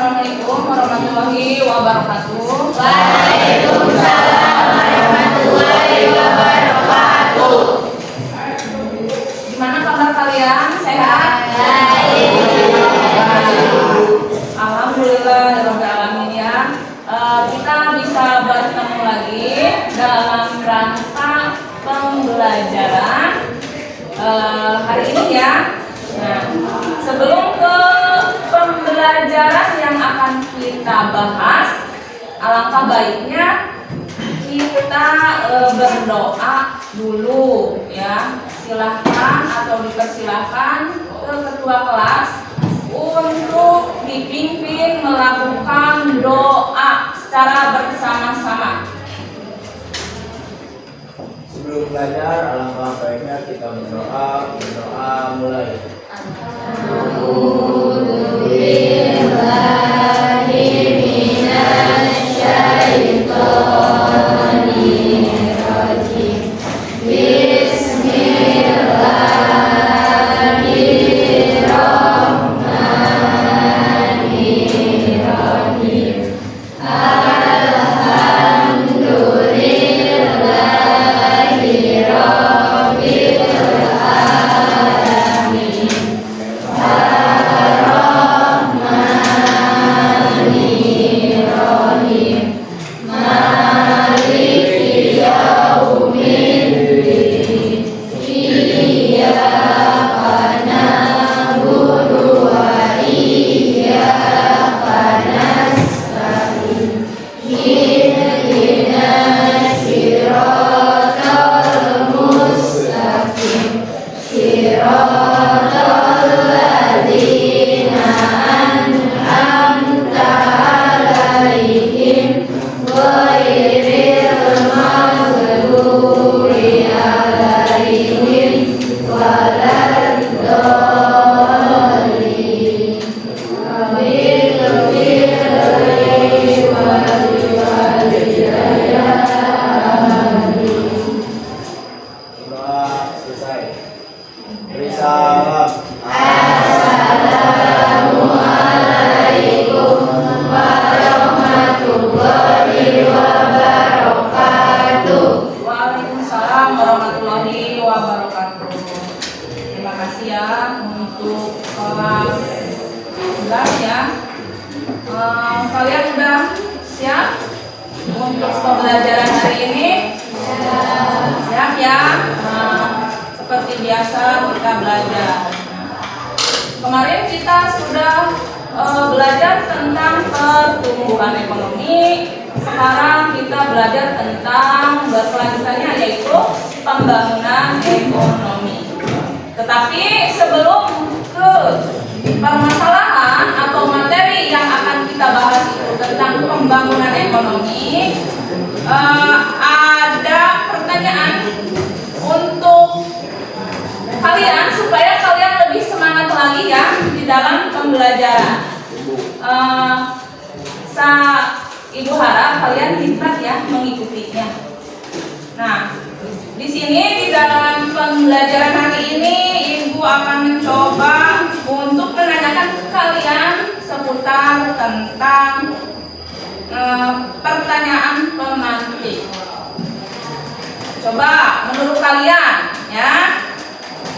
Assalamualaikum warahmatullahi wabarakatuh. Waalaikumsalam warahmatullahi wabarakatuh. Gimana kabar kalian? Sehat? Alhamdulillah rabbil alamin ya. Kita bisa bertemu lagi dalam rangka pembelajaran hari ini ya. Nah, sebelum ke pembelajaran yang akan kita bahas, alangkah baiknya kita berdoa dulu ya. Silahkan atau dipersilahkan ke ketua kelas untuk dipimpin melakukan doa secara bersama-sama. Sebelum belajar, alangkah baiknya kita berdoa. Mulai. Kalian udah siap untuk pembelajaran hari ini? Siap ya? Seperti biasa kita belajar. Kemarin kita sudah belajar tentang pertumbuhan ekonomi. Sekarang kita belajar tentang berkelanjutannya, yaitu pembangunan ekonomi. Tetapi sebelum ke permasalahan atau materi yang akan kita bahas itu tentang pembangunan ekonomi, ada pertanyaan untuk kalian supaya kalian lebih semangat lagi ya di dalam pembelajaran. Ibu harap kalian hebat ya mengikutinya. Nah, di sini di dalam pembelajaran hari ini Ibu akan mencoba untuk menanyakan ke kalian seputar tentang pertanyaan pemantik. Coba menurut kalian ya,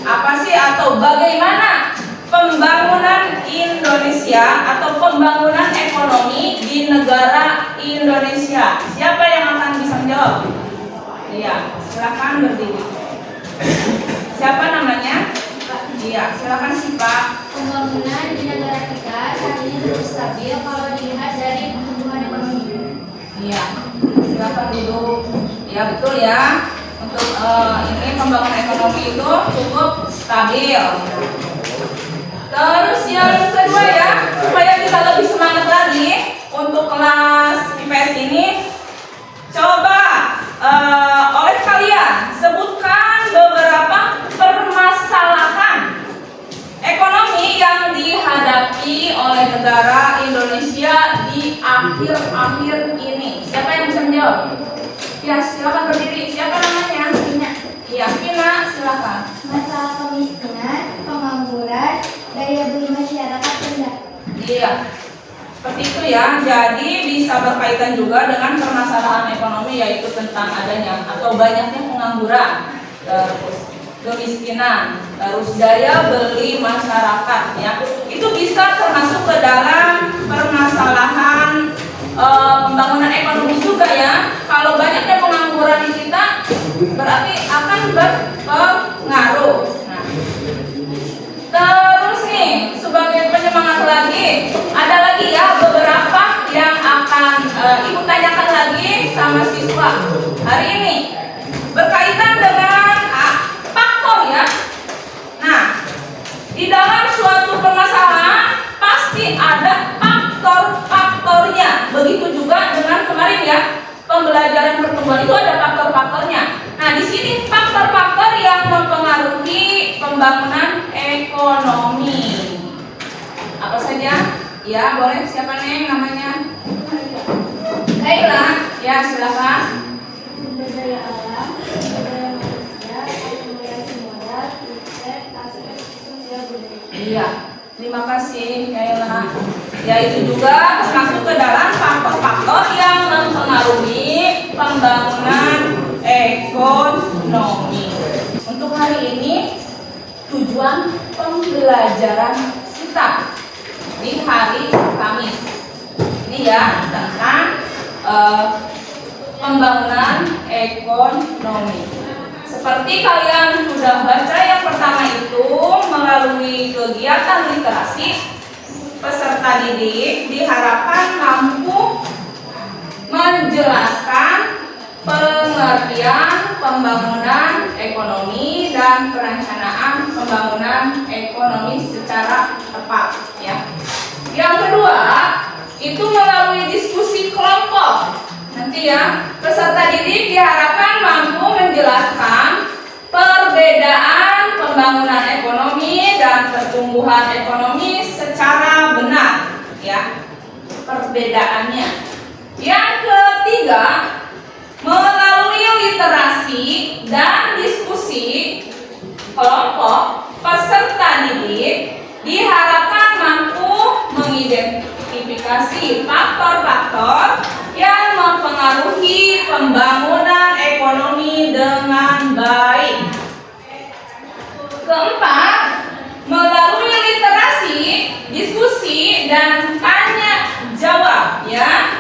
apa sih atau bagaimana pembangunan Indonesia atau pembangunan ekonomi di negara Indonesia? Siapa yang akan bisa menjawab? Iya, silakan berdiri. Siapa namanya? Iya, silakan sih Pak. Pembangunan di negara kita saat ini cukup stabil kalau dilihat dari pertumbuhan ekonomi. Iya, silakan duduk. Ya betul ya. Untuk ini pembangunan ekonomi itu cukup stabil. Terus yang kedua ya, supaya kita lebih semangat lagi untuk kelas IPS ini, coba oleh kalian sebutkan beberapa permasalahan ekonomi yang dihadapi oleh negara Indonesia di akhir-akhir ini. Siapa yang bisa menjawab? Ya, silakan berdiri. Siapa namanya? Vina. Iya, Vina, silakan. Masalah kemiskinan, pengangguran, daya beli masyarakat rendah. Iya. Seperti itu ya. Jadi bisa berkaitan juga dengan permasalahan ekonomi, yaitu tentang adanya atau banyaknya pengangguran, terus kemiskinan, terus daya beli masyarakat ya. Itu bisa termasuk ke dalam permasalahan pembangunan ekonomi juga ya. Kalau banyaknya pengangguran di kita berarti akan berpengaruh. Nah, terus nih sebagai penyemangat lagi, ada lagi ya beberapa yang akan ibu tanyakan lagi sama siswa hari ini berkaitan dengan faktor ya. Nah, di dalam suatu permasalahan pasti ada faktor-faktornya. Begitu juga dengan kemarin ya, pembelajaran pertumbuhan itu ada faktor-faktornya. Nah, di sini faktor-faktor yang mempengaruhi pembangunan ekonomi. Apa saja? Ya, boleh. Siapa nih namanya? Kaila. Ya, silakan. Sumber daya alam, sumber daya manusia, akumulasi modal, riset, aspek sosial budaya. Iya, terima kasih Kaila. Ya, itu juga termasuk ke dalam faktor-faktor yang mempengaruhi pembangunan ekonomi. Untuk hari ini tujuan pembelajaran kita di hari Kamis ini ya tentang pembangunan ekonomi. Seperti kalian sudah baca yang pertama itu, melalui kegiatan literasi, peserta didik diharapkan mampu menjelaskan pengertian pembangunan ekonomi dan perencanaan pembangunan ekonomi secara tepat ya. Yang kedua, itu melalui diskusi kelompok. Nanti ya, peserta didik diharapkan mampu menjelaskan perbedaan pembangunan ekonomi dan pertumbuhan ekonomi secara benar ya. Perbedaannya. Yang ketiga, melalui literasi dan diskusi kelompok, peserta didik diharapkan mampu mengidentifikasi faktor-faktor yang mempengaruhi pembangunan ekonomi dengan baik. Keempat, melalui literasi, diskusi, dan tanya jawab ya,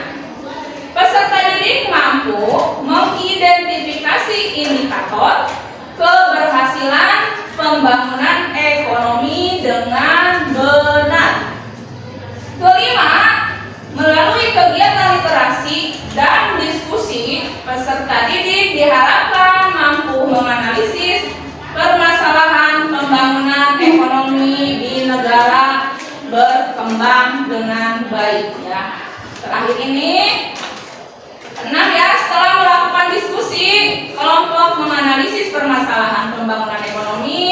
peserta didik mampu mengidentifikasi indikator keberhasilan pembangunan ekonomi dengan benar. Kelima, melalui kegiatan literasi dan diskusi, peserta didik diharapkan mampu menganalisis permasalahan pembangunan ekonomi di negara berkembang dengan baik ya. Terakhir ini 6 ya, setelah melakukan diskusi kelompok menganalisis permasalahan pembangunan ekonomi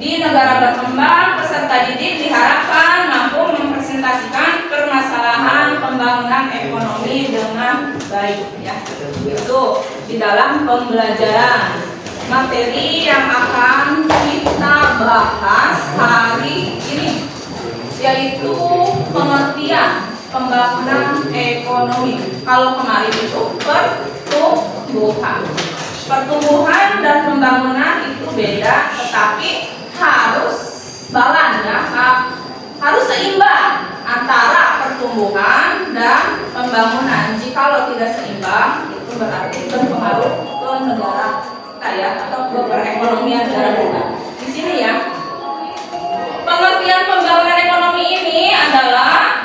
di negara berkembang, peserta didik diharapkan mampu mempresentasikan permasalahan pembangunan ekonomi dengan baik ya. Itu di dalam pembelajaran materi yang akan kita bahas hari ini, yaitu pengertian pembangunan ekonomi. Kalau kemarin itu pertumbuhan dan pembangunan itu beda, tetapi harus balan ya, harus seimbang antara pertumbuhan dan pembangunan. Jikalau tidak seimbang, itu berarti berpengaruh ke negara kita ya, atau ke perekonomian negara kita. Di sini ya, pengertian pembangunan ekonomi ini adalah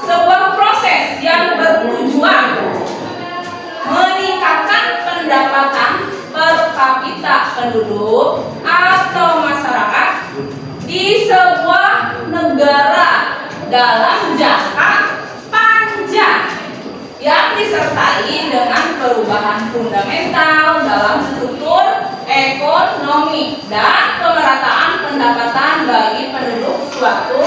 sebuah proses yang bertujuan meningkatkan pendapatan per kapita penduduk atau masyarakat di sebuah negara dalam jangka panjang yang disertai dengan perubahan fundamental dalam struktur ekonomi dan pemerataan pendapatan bagi penduduk suatu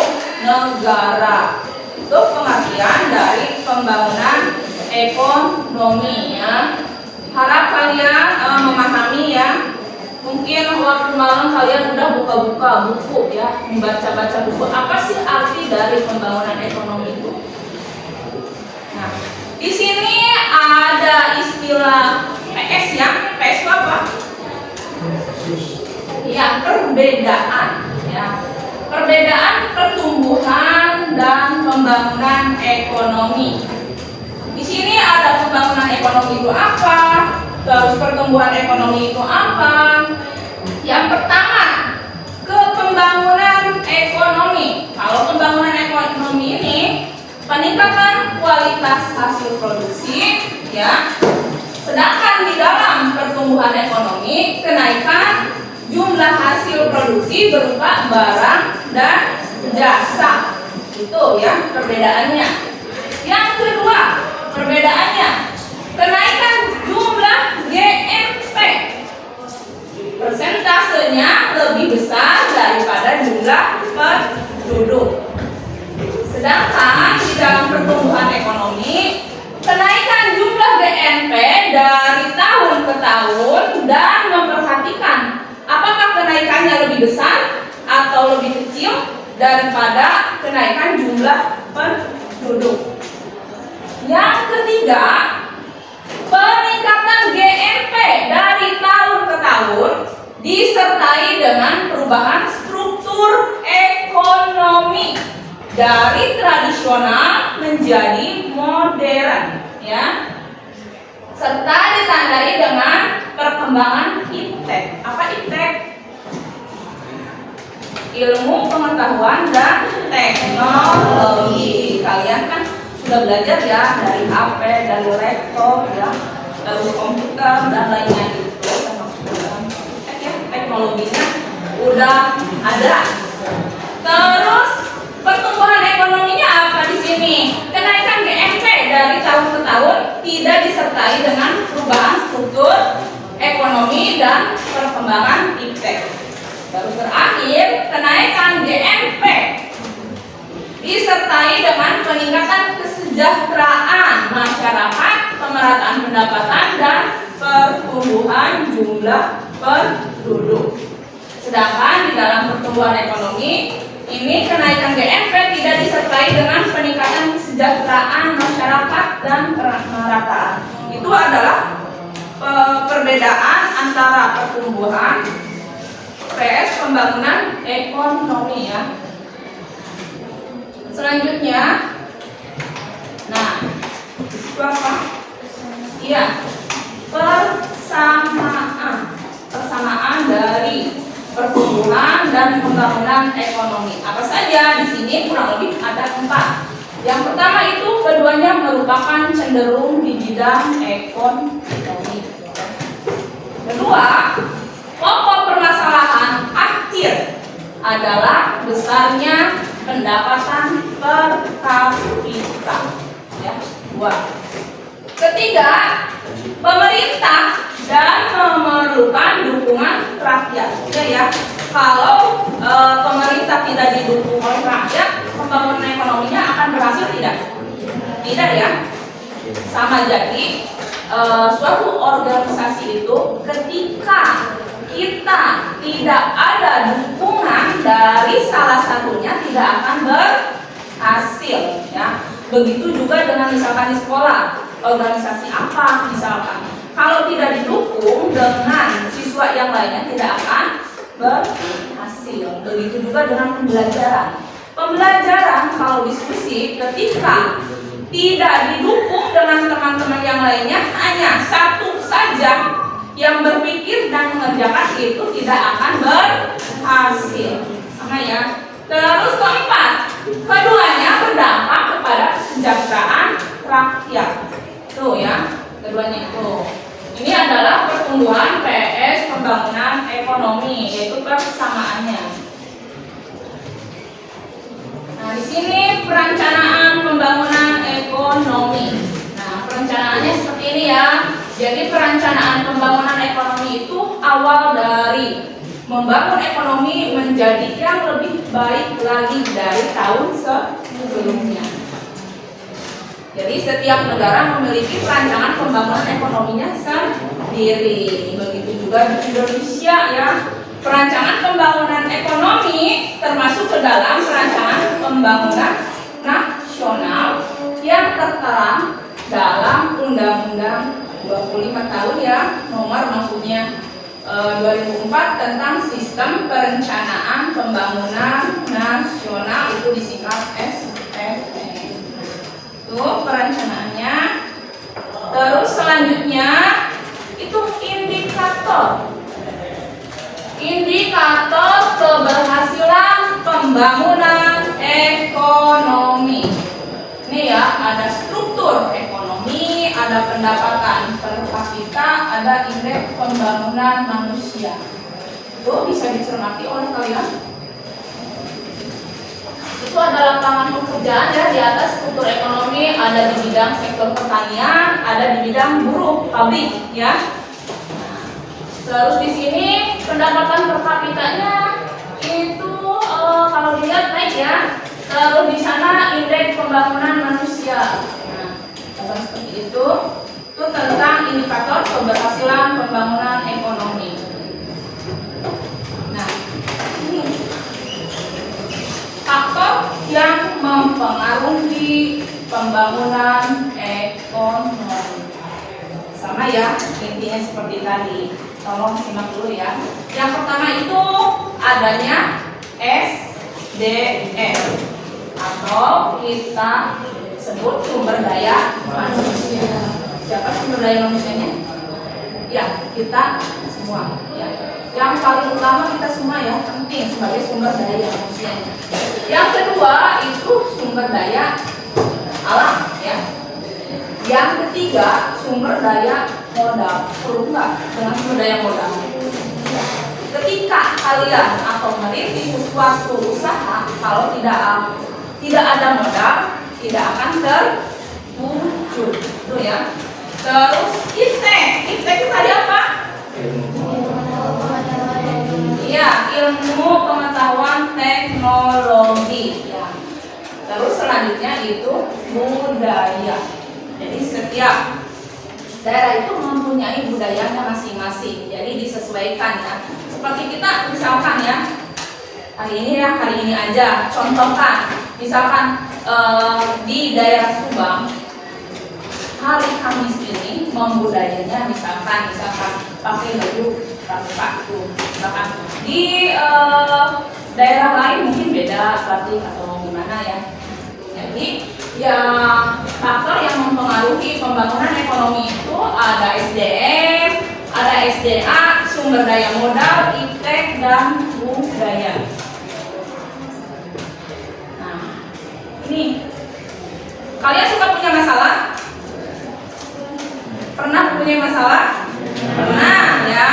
negara. Itu pengertian dari pembangunan ekonomi ya. Harap kalian memahami ya. Mungkin waktu malam kalian udah buka-buka buku ya, membaca-baca buku. Apa sih arti dari pembangunan ekonomi itu? Nah, di sini ada istilah PS ya. PS itu apa? Ya, perbedaan ya. Perbedaan pertumbuhan dan pembangunan ekonomi. Di sini ada pembangunan ekonomi itu apa? Terus pertumbuhan ekonomi itu apa? Yang pertama, ke pembangunan ekonomi. Kalau pembangunan ekonomi ini peningkatan kualitas hasil produksi, ya. Sedangkan di dalam pertumbuhan ekonomi, kenaikan jumlah hasil produksi berupa barang dan jasa. Itu ya perbedaannya. Yang kedua, perbedaannya kenaikan jumlah GMP. Persentasenya lebih besar daripada jumlah penduduk. Sedangkan di dalam pertumbuhan ekonomi, kenaikan jumlah GNP dari tahun ke tahun dan memperhatikan apakah kenaikannya lebih besar atau lebih kecil daripada kenaikan jumlah penduduk. Yang ketiga, peningkatan GNP dari tahun ke tahun disertai dengan perubahan struktur ekonomi dari tradisional menjadi modern, ya, serta ditandai dengan perkembangan iptek. Apa iptek? Ilmu pengetahuan dan teknologi. Kalian kan sudah belajar ya dari HP, dari laptop, ya, dari komputer dan lainnya gitu. Teknologinya udah ada. Terus pertumbuhan ekonominya apa di sini? Kenaikan GNP dari tahun ke tahun tidak disertai dengan perubahan struktur ekonomi dan perkembangan iptek. Terus terakhir, kenaikan GNP disertai dengan peningkatan kesejahteraan masyarakat, pemerataan pendapatan dan pertumbuhan jumlah penduduk. Sedangkan di dalam pertumbuhan ekonomi ini kenaikan GNP tidak disertai dengan peningkatan kesejahteraan masyarakat dan pemerataan. Itu adalah perbedaan antara pertumbuhan vs pembangunan ekonomi ya. Selanjutnya, nah, itu apa? Iya, persamaan dari pertumbuhan dan pembangunan ekonomi. Apa saja di sini kurang lebih ada 4. Yang pertama itu keduanya merupakan cenderung di bidang ekonomi. Kedua, pokok permasalahan akhir adalah besarnya pendapatan per kapita. Ya, 2. Ketiga, pemerintah dan memerlukan dukungan rakyat. Ya, kalau pemerintah tidak didukung oleh rakyat, pembangunan ekonominya akan berhasil tidak? Tidak ya. Sama jadi suatu organisasi itu ketika kita tidak ada dukungan dari salah satunya tidak akan berhasil ya. Begitu juga dengan misalkan di sekolah, organisasi apa misalkan, kalau tidak didukung dengan siswa yang lainnya tidak akan berhasil. Begitu juga dengan pembelajaran. Pembelajaran kalau diskusi ketika tidak didukung dengan teman-teman yang lainnya, hanya satu saja yang berpikir dan mengerjakan itu tidak akan berhasil. Sama ya. Terus keempat, keduanya berdampak kepada kesejahteraan rakyat. Tuh ya, keduanya itu. Ini adalah pertumbuhan PS pembangunan ekonomi, yaitu persamaannya. Nah, di sini perencanaan pembangunan ekonomi. Nah, perencanaannya seperti ini ya. Jadi perencanaan pembangunan ekonomi itu awal dari membangun ekonomi menjadi yang lebih baik lagi dari tahun sebelumnya. Jadi setiap negara memiliki perancangan pembangunan ekonominya sendiri. Begitu juga di Indonesia ya. Perancangan pembangunan ekonomi termasuk ke dalam perancangan pembangunan nasional yang tertera dalam Undang-Undang 25 tahun ya, nomor maksudnya 2004 tentang sistem perencanaan pembangunan nasional, itu disingkat SPN. Itu perencanaannya. Terus selanjutnya itu indikator keberhasilan pembangunan ekonomi. Ini ya, ada struktur ekonomi, ada pendapatan per kapita, ada indeks pembangunan manusia. Itu bisa dicermati oleh kalian. Itu ada lapangan pekerjaan ya, di atas struktur ekonomi, ada di bidang sektor pertanian, ada di bidang buruh, pabrik ya. Terus di sini pendapatan per kapitanya itu kalau dilihat naik ya. Terus di sana indeks pembangunan manusia. Nah, seperti itu tentang indikator keberhasilan pembangunan ekonomi. Nah, ini faktor yang mempengaruhi pembangunan ekonomi. Sama ya, intinya seperti tadi. Tolong simak dulu ya. Yang pertama itu adanya SDM atau kita sebut sumber daya manusia. Siapa sumber daya manusianya? Ya, kita semua ya. Yang paling utama kita semua ya, penting sebagai sumber daya manusianya. Yang kedua itu sumber daya alam ya. Yang ketiga sumber daya modal. Perlu nggak dengan sumber daya modal? Ketika kalian atau merintis sesuatu usaha, kalau tidak ada modal, tidak akan terwujud. Itu ya. Terus iptek itu tadi apa? Iya, ilmu pengetahuan teknologi. Ya. Terus selanjutnya itu budaya. Jadi setiap daerah itu mempunyai budayanya masing-masing. Jadi disesuaikan ya. Seperti kita misalkan ya, hari ini aja contohkan. Misalkan di daerah Subang hari Kamis ini membudayanya misalkan pakai baju paku. Misalkan di daerah lain mungkin beda batik atau gimana ya. Jadi yang faktor yang mempengaruhi pembangunan ekonomi itu ada SDM, ada SDA, sumber daya modal, iptek, dan budaya. Nah, ini kalian suka punya masalah? Pernah punya masalah? Pernah ya.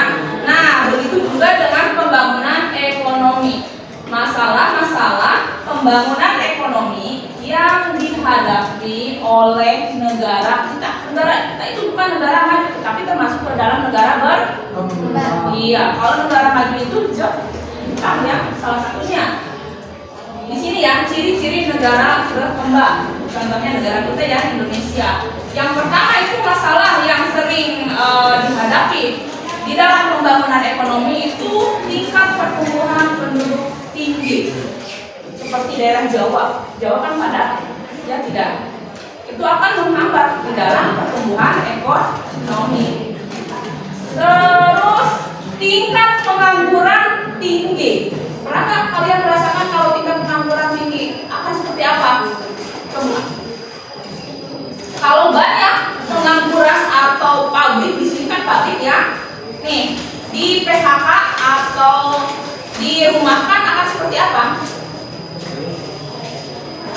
Nah, begitu juga dengan pembangunan ekonomi. Masalah-masalah pembangunan ekonomi yang dihadapi oleh negara kita. Negara kita itu bukan negara maju, tapi termasuk ke dalam negara berkembang. Iya, kalau negara maju itu Jepang ya, salah satunya. Di sini ya, ciri-ciri negara berkembang. Contohnya negara kita ya, Indonesia. Yang pertama itu masalah yang sering dihadapi di dalam pembangunan ekonomi itu tingkat pertumbuhan penduduk tinggi. Seperti daerah Jawa kan padat, ya tidak. Itu akan menghambat di dalam pertumbuhan ekonomi. Terus tingkat pengangguran tinggi. Pernah nggak kalian merasakan kalau tingkat pengangguran tinggi akan seperti apa? Coba. Kalau banyak pengangguran atau pabrik, di sini kan pabrik ya. Nih, di PHK atau dirumahkan akan seperti apa?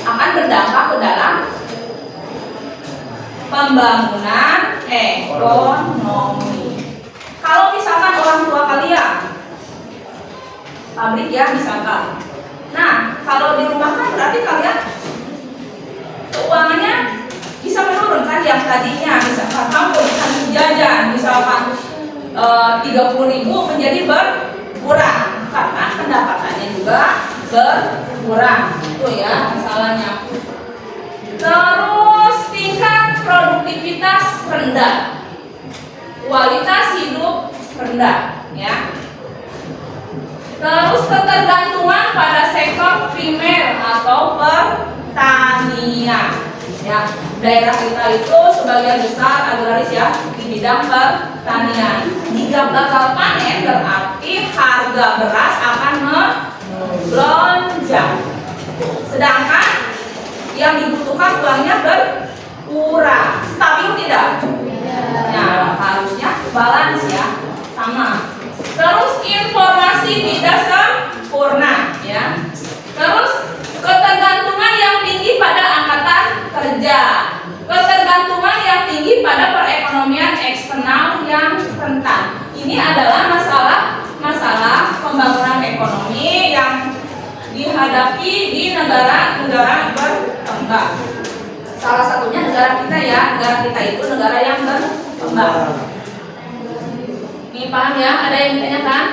Akan berdampak ke dalam pembangunan ekonomi. Kalau misalkan orang tua kalian pabrik ya misalkan. Nah, kalau dirumahkan berarti kalian keuangannya bisa menurun kan, yang tadinya misalkan kamu harus jajan misalkan 30.000 menjadi berkurang karena pendapatannya juga berkurang. Itu ya masalahnya. Terus tingkat rendah, kualitas hidup rendah, ya. Terus ketergantungan pada sektor primer atau pertanian, ya. Daerah kita itu sebagian besar agraris ya di bidang pertanian. Jika gagal panen berarti harga beras akan melonjak. Sedangkan yang dibutuhkan uangnya berkurang. Stabil tidak? Nah, harusnya balance ya, sama. Terus informasi tidak sempurna ya. Terus ketergantungan yang tinggi pada angkatan kerja, ketergantungan yang tinggi pada perekonomian eksternal yang rentan. Ini adalah masalah pembangunan ekonomi yang dihadapi di negara-negara berkembang. Salah satunya negara kita ya, negara kita itu negara yang berkembang. Ini paham ya? Ada yang ditanyakan?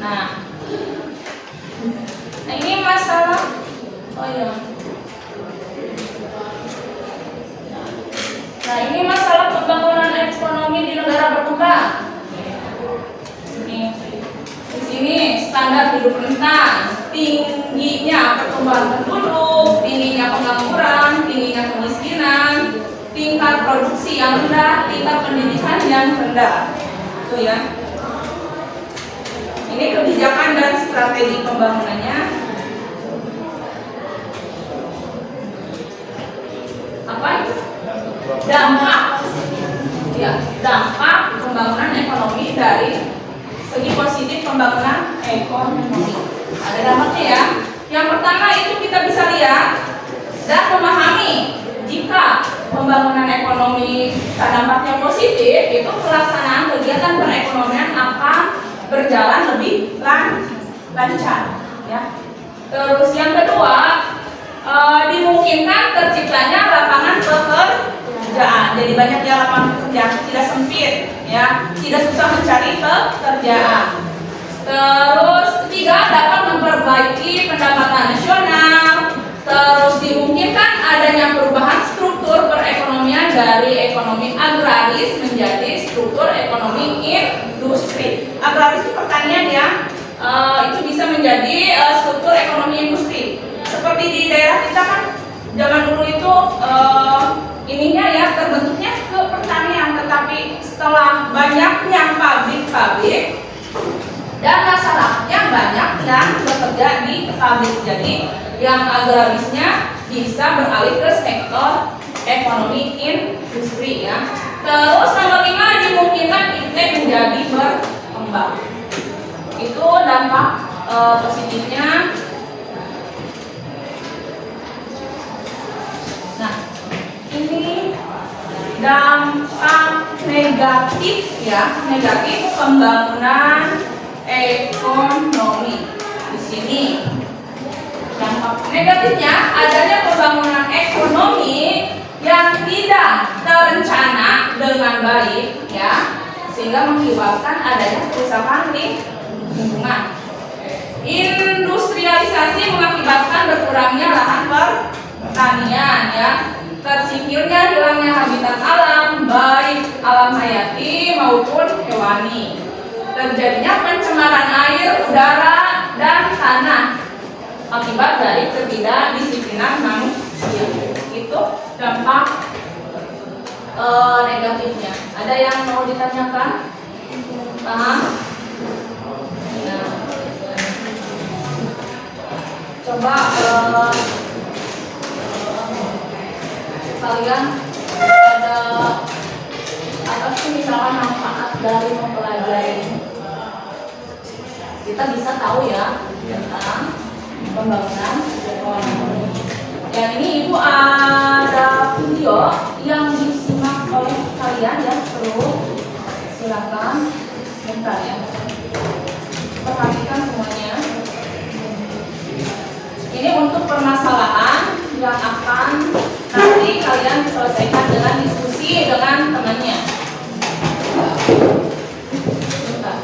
Nah ini masalah. Oh iya. Nah ini masalah pembangunan ekonomi di negara berkembang. Di sini standar hidup rentan, tingginya pertumbuhan penduduk, tingginya pengangguran, tingginya kemiskinan, tingkat produksi yang rendah, tingkat pendidikan yang rendah. Itu ya. Ini kebijakan dan strategi pembangunannya. Apa itu? Dampak. Ya, dampak pembangunan ekonomi dari segi positif pembangunan ekonomi. Ada dampaknya ya. Yang pertama itu kita bisa lihat dan memahami jika pembangunan ekonomi dampaknya positif, itu pelaksanaan kegiatan perekonomian akan berjalan lebih lancar ya. Terus yang kedua, dimungkinkan terciptanya lapangan pekerjaan. Jadi banyaknya lapangan pekerjaan, tidak sempit ya, tidak susah mencari pekerjaan. Terus ketiga, dapat memperbaiki pendapatan nasional. Terus dimungkinkan adanya perubahan struktur perekonomian dari ekonomi agraris menjadi struktur ekonomi industri. Agraris itu pertanian ya, itu bisa menjadi struktur ekonomi industri. Seperti di daerah kita kan zaman dulu itu ininya ya terbentuknya ke pertanian, tetapi setelah banyaknya pabrik-pabrik dan masyarakatnya banyak yang bekerja di pabrik, jadi yang agrarisnya bisa beralih ke sektor ekonomi industri ya. Terus nomor 5, dimungkinkan ITE menjadi berkembang. Itu dampak positifnya. Nah, ini dampak negatif ya, negatif pembangunan ekonomi. Di sini dampak negatifnya adanya pembangunan ekonomi yang tidak terencana dengan baik ya, sehingga mengakibatkan adanya kerusakan lingkungan. Industrialisasi mengakibatkan berkurangnya lahan pertanian ya, tersingkirnya hilangnya habitat alam, baik alam hayati maupun hewani, terjadinya pencemaran air, udara, dan tanah akibat dari ketidakdisiplinan manusia. Itu dampak negatifnya. Ada yang mau ditanyakan? Paham? Nah, coba kalian ada apa sih misalkan manfaat dari mempelajari? Kita bisa tahu ya tentang pembangunan ekonomi. Yang ini ibu ada video yang disimak oleh kalian ya, perlu silakan bentar ya, perhatikan semuanya. Ini untuk permasalahan yang akan nanti kalian selesaikan dengan diskusi dengan temannya. Bentar.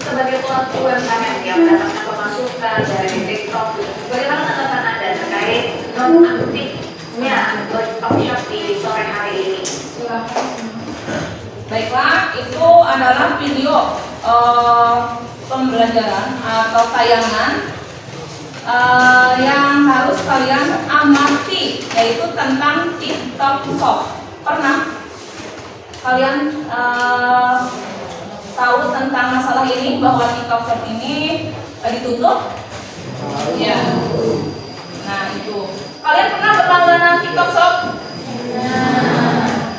Sebagai pelaku UMKM yang mendapatkan pemasukan dari TikTok, bagaimana tanggapan Anda terkait nonaktifnya workshop di sore hari ini? adalah video pembelajaran atau tayangan yang harus kalian amati, yaitu tentang TikTok Shop. Pernah kalian tahu tentang masalah ini, bahwa TikTok Shop ini ditutup? Ya. Nah itu. Kalian pernah berlangganan TikTok Shop?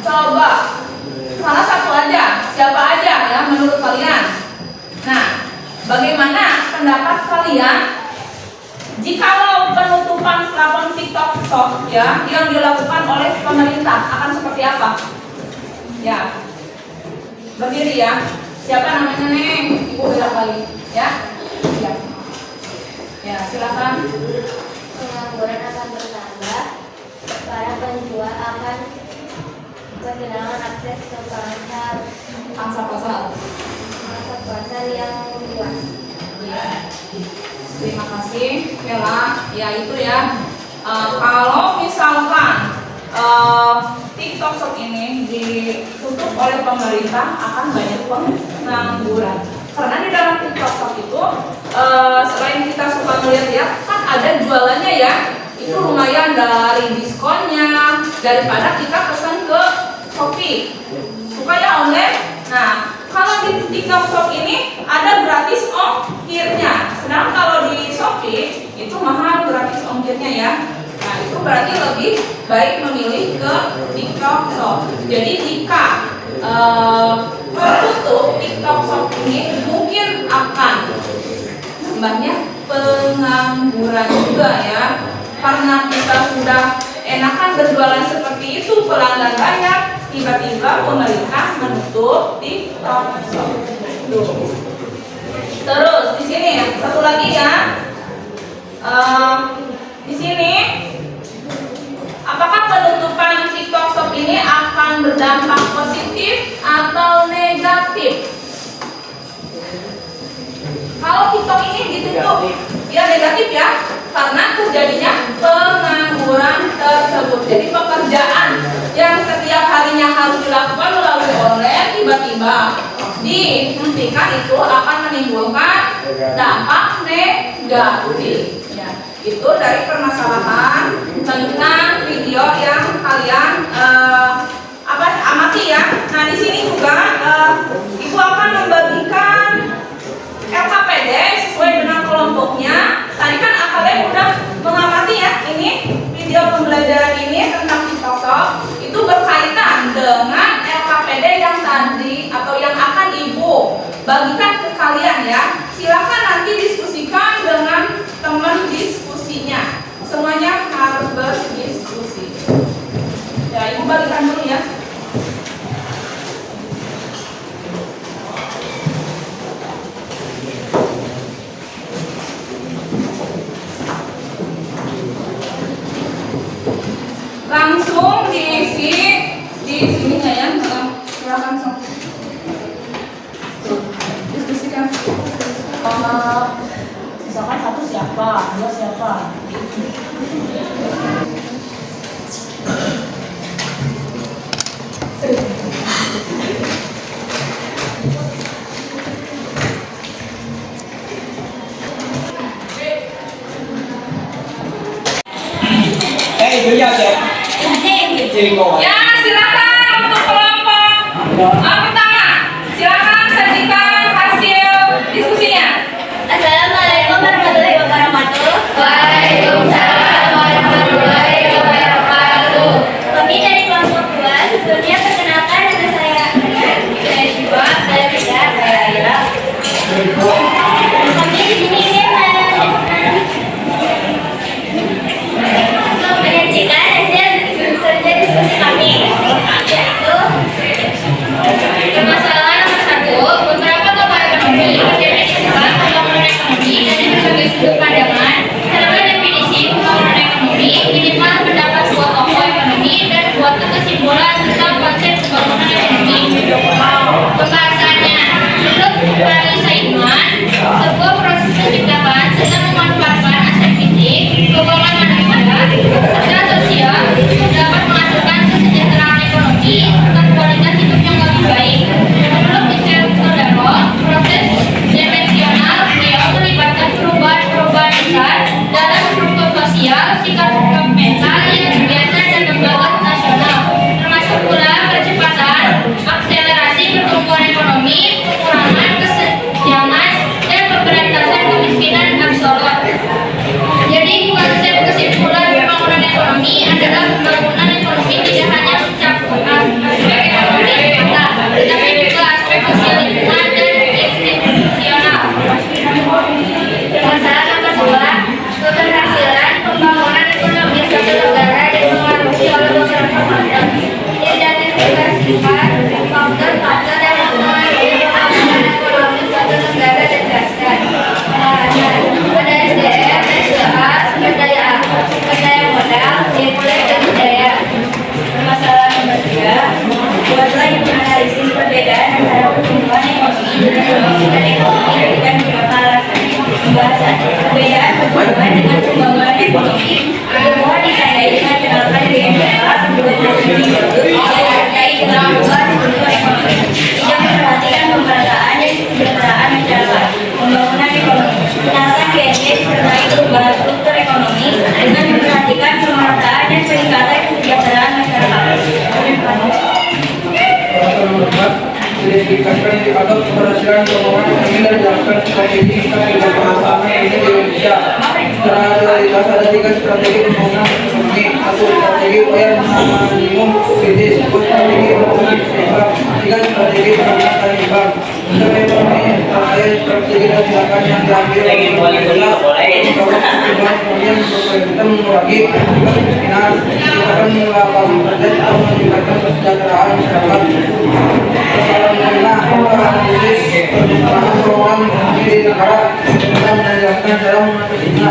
Coba salah satu aja, siapa aja ya menurut kalian? Nah, bagaimana pendapat kalian jikalau penutupan platform TikTok Shop ya yang dilakukan oleh pemerintah akan seperti apa? Ya, berdiri ya. Siapa namanya Neng? Ibu bilang kali ya. Ya, ya silakan. Pengangguran akan bertambah, para penjual akan kehilangan akses ke pasar yang luas. Ya. Terima kasih Bella. Ya itu ya. Kalau misalkan TikTok Shop ini ditutup oleh pemerintah, akan banyak pengangguran. Karena di dalam TikTok Shop itu selain kita suka melihat kan ada jualannya ya, itu lumayan dari diskonnya daripada kita pesan ke Shopee. Suka ya online? Nah, kalau di TikTok Shop ini ada gratis ongkirnya. Sedangkan kalau di Shopee itu mahal gratis ongkirnya ya. Nah, itu berarti lebih baik memilih ke TikTok Shop. Jadi jika tertutup TikTok Shop ini, mungkin akan nambahnya pengangguran juga ya. Karena kita sudah enakan berjualan seperti itu, pelanggan banyak, tiba-tiba pemerintah menutup TikTok Shop. Terus di sini satu lagi ya. Di sini apakah penutupan TikTok Shop ini akan berdampak positif atau negatif? Kalau TikTok ini ditutup, ya negatif ya, karena terjadinya pengangguran tersebut. Jadi pekerjaan yang setiap harinya harus dilakukan melalui online tiba-tiba dihentikan, itu akan menimbulkan dampak negatif. Ya, itu dari permasalahan tentang video yang kalian amati ya. Nah di sini juga ibu akan membagikan LKPD sesuai dengan kelompoknya. Tadi kan kalian udah mengamati ya, ini video pembelajaran ini tentang TikTok Shop itu berkaitan dengan LKPD yang tadi atau yang akan ibu bagikan ke kalian ya. Silakan nanti diskusikan dengan teman diskusinya. Semuanya harus berdiskusi. Ya, ibu bagikan dulu ya. Langsung diisi di sininya ya. Silakan langsung diskusikan. Misalkan satu siapa, dua siapa. Ya, silakan untuk kelompok pertama. Silakan sajikan hasil diskusinya. Assalamualaikum warahmatullahi wabarakatuh. Waalaikumsalam warahmatullahi wabarakatuh. Kami dari kelompok 2, sebelumnya perkenalkan nama saya Arya. Saya Syifa, saya Rida, saya Ira. Kami di sini ingin menyajikan hasil kerja diskusi kami, yaitu Permasalahan nomor 1, beberapa tokoh ekonomi mendefinisikan pembangunan ekonomi dari berbagai sudut pandangan. Dalam definisi pembangunan ekonomi, minimal mendapat 2 tokoh ekonomi dan buat kesimpulan tentang konsep pembangunan ekonomi. Pembahasannya, menurut Rani Saidman, sebuah proses menciptakan serta memanfaatkan aspek fisik, keuangan manusia, serta sosial dapat menghasilkan kesejahteraan ekonomi serta kualitas hidup yang lebih baik. Menurut Michel eksperimental yang biasa dan membawa nasional, termasuk pula percepatan, akselerasi pertumbuhan ekonomi, pengurangan kesenjangan, dan pemberantasan kemiskinan absolut. Jadi konsep kesimpulan pembangunan ekonomi adalah pembangunan ekonomi tidak hanya mencakup aspek ekonomi semata, tetapi juga aspek sosial lingkungan dan institusional. Masalah nomor 2, keberhasilan pembangunan ekonomi suatu negara dipengaruhi oleh beberapa faktor. Identifikasikan faktor-faktor yang mempengaruhi pembangunan ekonomi suatu negara dan jelaskan. Pada SDM, SDA, sumber daya modal, dimulai dari budaya. Masalah nomor 3, buatlah analisis perbedaan antara pertumbuhan ekonomi dan ekonomi dengan beberapa alasan. Pembahasan perbedaan pertumbuhan dengan pembangunan ekonomi. Pertumbuhan ditandai dengan kenaikan BNP sebelum ekonomi bagus, ditandai dengan perubahan struktur ekonomi. Tidak memperhatikan pemerataan dan kesejahteraan masyarakat. Pembangunan ekonomi. Kenaikan BNP disertai perubahan struktur ekonomi dengan memperhatikan pemerataan dan peningkatan kesejahteraan masyarakat. Identifikasikan indikator keberhasilan pembangunan ekonomi dan jelaskan strategi kita dalam pemasaran ini di Indonesia. Secara realitas ada 3 strategi pembangunan ekonomi. 1. Strategi upaya minimum kritis. 2. Strategi ekonomi seimbang. 3. Strategi pembangunan seimbang. Secara ekonomi, strategi dan tindakan yang diambil kemudian berkaitan mengurangi kemiskinan, menciptakan lapangan kerja atau meningkatkan kesejahteraan masyarakat. Analisis perkembangan program ekonomi di negara dan menjelaskan cara mengatasinya.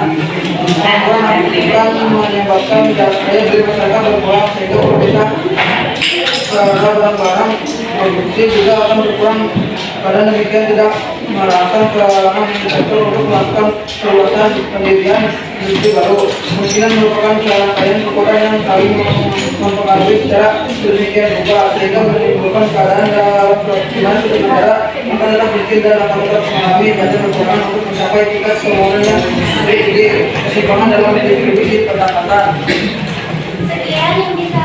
Program bukan menyebabkan daya beli masyarakat berkurang sehingga pemerintah barang-barang produksi juga akan berkurang. Pada demikian tidak merasakan pengalaman sektor untuk melakukan perluasan pendirian industri baru. Kemungkinan merupakan rangkaian kekuatan yang saling mempengaruhi secara sedemikian rupa sehingga menimbulkan keadaan dalam dimana suatu negara akan tetap miskin dan akan tetap mengalami banyak kekurangan untuk mencapai tingkat pembangunan yang tinggi. Kesimpangan dalam distribusi pendapatan. Sekian yang bisa